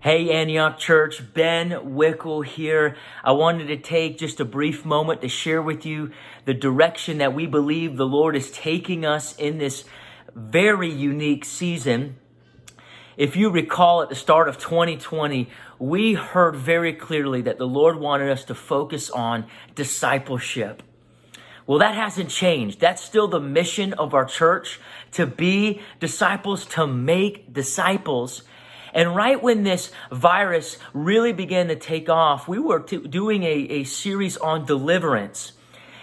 Hey Antioch Church, Ben Wickel here. I wanted to take just a brief moment to share with you the direction that we believe the Lord is taking us in this very unique season. If you recall, at the start of 2020, we heard very clearly that the Lord wanted us to focus on discipleship. Well, that hasn't changed. That's still the mission of our church, to be disciples, to make disciples. And right when this virus really began to take off, we were doing a series on deliverance.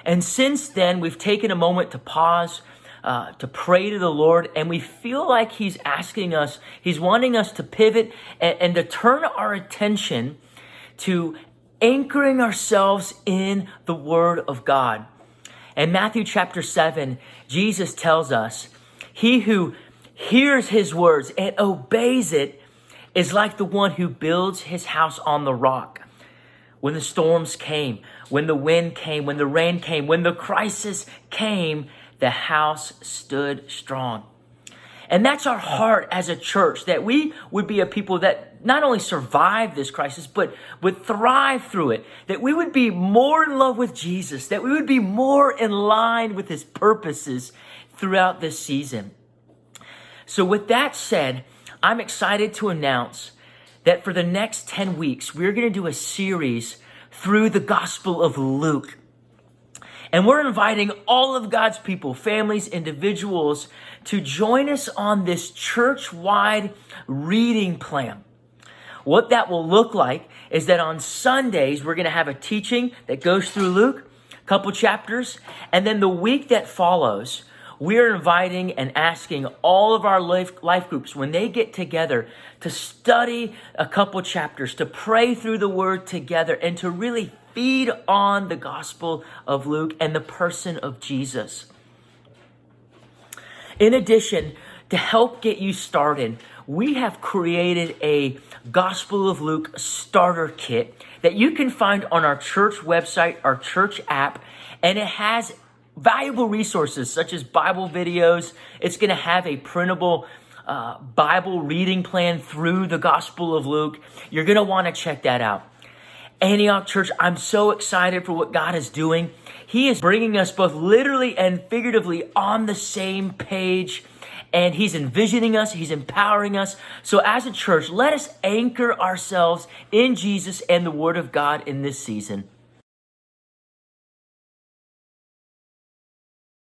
And since then, we've taken a moment to pause, to pray to the Lord. And we feel like He's asking us, He's wanting us to pivot and to turn our attention to anchoring ourselves in the Word of God. In Matthew chapter 7, Jesus tells us, he who hears His words and obeys it is like the one who builds his house on the rock. When the storms came, when the wind came, when the rain came, when the crisis came, the house stood strong. And that's our heart as a church, that we would be a people that not only survive this crisis, but would thrive through it. That we would be more in love with Jesus, that we would be more in line with His purposes throughout this season. So with that said, I'm excited to announce that for the next 10 weeks, we're going to do a series through the Gospel of Luke. And we're inviting all of God's people, families, individuals, to join us on this church-wide reading plan. What that will look like is that on Sundays, we're going to have a teaching that goes through Luke, a couple chapters, and then the week that follows, we're inviting and asking all of our life groups, when they get together, to study a couple chapters, to pray through the Word together, and to really feed on the Gospel of Luke and the person of Jesus. In addition, to help get you started, we have created a Gospel of Luke starter kit that you can find on our church website, our church app, and it has valuable resources such as Bible videos. It's going to have a printable Bible reading plan through the Gospel of Luke. You're going to want to check that out. Antioch Church, I'm so excited for what God is doing. He is bringing us both literally and figuratively on the same page, and He's envisioning us, He's empowering us. So as a church, let us anchor ourselves in Jesus and the Word of God in this season.